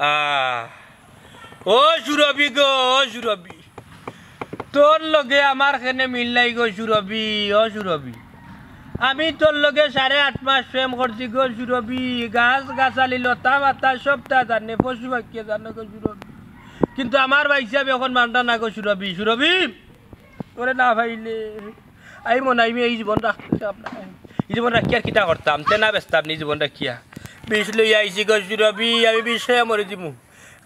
ও সুরভি গো ও সুরভি তোর লগে আমার কেনে মিল নাই গো সুরভি ও সুরভি আমি তোর লগে 8.5 মাস প্রেম করছি গো সুরভি গাছ গাছালি লতা পাতা সবটা জানে পশু পাখি জানে গো সুরভি কিন্তু আমার ভাইসাব এখন মানটা না গো সুরভি সুরভি তোরে না ভাইলে আমি মনে আমি এই জীবন রাখতে এই জীবন রাখি আর কিটা করতাম তেনা বেস্তাম নি জীবন রাখিয়া বিষ লই আইছি গো সুরভি আমি বিষ খাইয়া মরে জিমু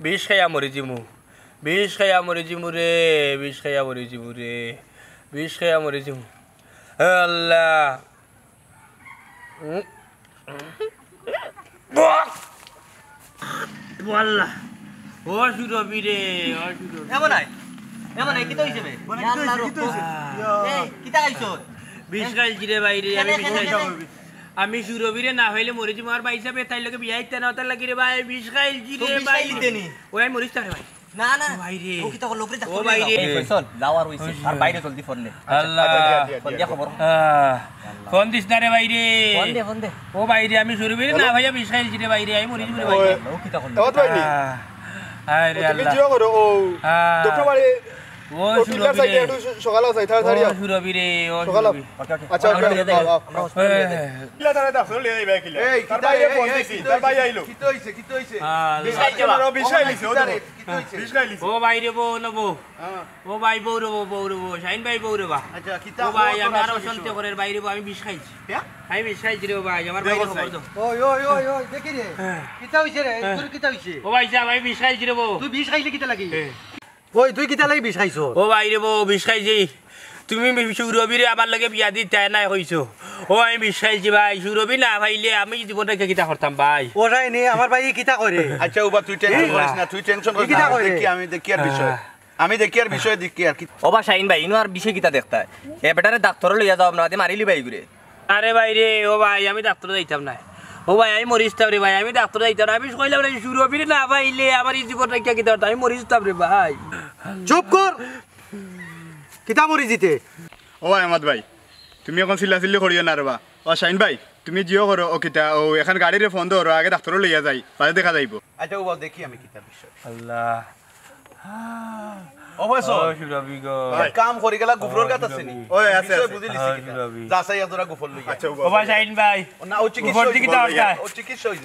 বিষ খাইয়া মরে জিমু বিষ খাইয়া মরে জিমু রে বিষ খাইয়া মরে জিমু রে বিষ খাইয়া মরে জিমু আল্লাহ আল্লাহ ও সুরভি রে ও সুরভি এমন কি তো হইছে বে কিটা খাইছো বিষ খাইছি রে বাইরে আমি বিষ খাইছি আমি সুরভিরে না হইলে মরে যাবো আর ভাই সাহেব তাই লোকে বিয়া ইতে না তার লাগি রে ভাই বিষ খাইছি রে ভাই ওই আমি মরিস তারে ভাই না না ভাই রে ও কি তো লোকরে ও ভাই রে চল দাওয়ার হইছে আর বাইরে জলদি ফোন নে আল্লাহ ফোন দিয়া খবর ফোন দিস না রে ভাই রে ফোন দে ও ভাই রে আমি সুরভিরে না ভাইয়া বিষ খাইছি রে ভাই রে আমি মরিস রে ভাই ও কি তো করল আরে আল্লাহ তুমি জিও করো ও ডক্টর বাড়ি ও সুরভি রে সকালে যাই তাড়াতাড়ি ও সুরভি রে ও সকালে সুরভি আচ্ছা আমরা হসপিটালে যাই কিলা তারে দাও চলে যাই ভাই কিলা এই কিতা এ ফোন দিছি তার ভাই আইলো কি তো হইছে ও ভাই রে বউ নবো ও ভাই বউ রে বউ শাইন ভাই বউ রে বা আচ্ছা কিতা ও ভাই আমার অশান্তি করে বাইরে আমি বিষ খাইছি আমি বিষ খাইছি রে ভাই আমার ভাই খবর দাও ওই দেখি রে কিতা হইছে রে তোর কিতা হইছে ও ভাই যা ভাই বিষ খাইছি রে বউ তুই বিষ খাইলে কিতা লাগি ওই তুই কিতা লাগি বিষ খাইছো ও ভাই রে বউ বিষ খাইছি তুমি সুরভি রে আমার লগে বিয়া দিতে নাই কইছো ও আমি বিষ খাইছি ভাই সুরভি না ভাইলে আমি জীবনটা কিতা করতাম ভাই ওরাই নে আমার ভাই কিতা করে আচ্ছা ওবা তুই টেনশন করিস না তুই টেনশন করিস না আমি দেখি আর বিষয় আমি দেখি আর বিষয় দেখি আর কি ওবা শাইন ভাই ইনো আর বিষয় কিতা দেখতা এ বেটারে ডাক্তার লইয়া যাও না মারিলি ভাই ঘুরে আরে ভাই রে ও ভাই আমি ডাক্তার যাইতাম না ও ভাই আমি মরিস্তাম রে ভাই আমি ডাক্তার যাইতাম না আমি কইলাম রে সুরভি না ভাইলে আমার এই জীবনটা কিতা করতাম আমি মরিস্তাম রে ভাই চুপ কর কিতা মরি জিতে ও আহমদ ভাই তুমি এখন চিল্লাচিল্লি করিও না রবা ও শাইন ভাই তুমি জিও করো ও কিতা ও এখন গাড়িরে ফোন ধরো আগে ডাক্তার লইয়া যাই বাজে দেখা যাইব আচ্ছা ওবা দেখি আমি কিতা বিষয় আল্লাহ ও হইছো ও সুরভি গো কাম করি গেলা গুফরর গাত আছে নি ওই আছে বুঝি লিছি সুরভি যাসাই এতরা গুফর লইয়া আচ্ছা ও ভাই শাইন ভাই না ও চিকিৎসা ও চিকিৎসা হইব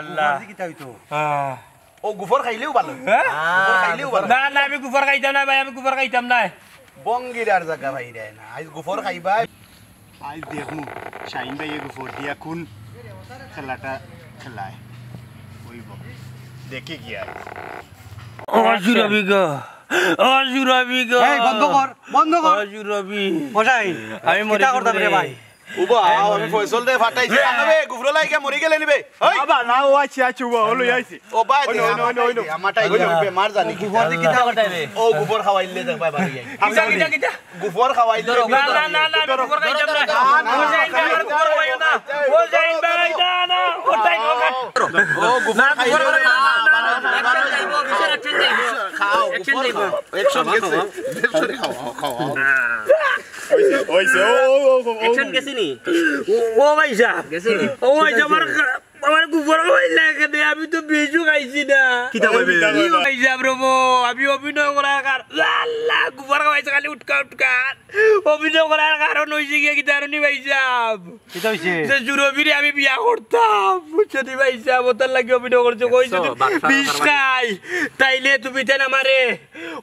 আল্লাহ কিতা হইতো ও গুফর খাইলেও ভালো গুফর খাইলেও ভালো না না আমি গুফর খাইতাম না ভাই আমি গুফর খাইতাম না বঙ্গিরার জায়গা ভাই রে না আজ গুফর খাইবা আজ দেখমু শাইন ভাই গুফর দিয়া কোন খেলাটা খেলায় হইব দেখি কি আর ও সুরভি গো ও সুরভি গো এই বন্ধ কর ও সুরভি বসাই আমি কিতা করতাম রে ভাই উবা আমি ফয়সল দে ফাটাইছি আনবে গুফর লাইকা মরি গেলে নিবে ওই বাবা না ও আচ্ছা উবা হলো আইছি ও ভাই ওই আমাটাই দিবে মার জানি গুফর দি কিতা করতাই রে ও গুফর খাওয়াইলে দেখ ভাই বাড়ি কিটা কিটা গুফর খাওয়াইলে না না না আমি গুফর খাইতাম না ও শাইন ভাই আমার গুফর খাইও না ও শাইন ভাই না না ও টাই ও গুফর খাইলে না খাও অ্যাকশন দেব অ্যাকশন গেছে দেবসরি খাও খাও ওইছে অ্যাকশন গেছে নি ও ভাই সাহেব গেছে নি ও ভাই আমার গুফর খাইলা কেন আমি তো বেজু খাইছি না কিটা কইবে ভাই সাহেব রবো আমি অভিনয় করার কারণ আল্লাহ গুফর খাইছে খালি উটকা অভিনয় করার কারণ হইছে কি কি জানি ভাই সাহেব কিতা হইছে যে সুরভিরে আমি বিয়া করতাম বুঝছি ভাই সাহেব ওটার লাগি অভিনয় করছে কই যদি বিষ খাই তাইলে তুমি তেন আমারে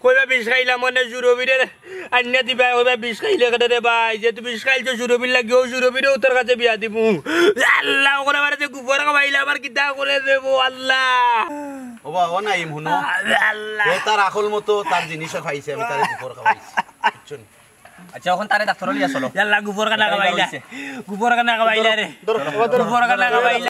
কইবা বিষ খাইলা মনে সুরভিরে আন্না দিবা কইবা বিষ খাইলে কেন রে ভাই যে তুমি বিষ খাইছো সুরভির লাগি ও সুরভিরে তোর কাছে বিয়া দিমু আল্লাহ ওরে আমারে যে গুফর খাইলা আমার কিতা করে দেব আল্লাহ ওবা ও নাই হুনো আল্লাহ ও তার আকল মতো তার জিনিস খাইছে আমি তারে গুফর খাওয়াইছি বুঝছেন আচ্ছা এখন তারে ডাক্তার লইয়া চলো আল্লাহ গুফর কানা খাইলা রে গুফর কানা খাইলা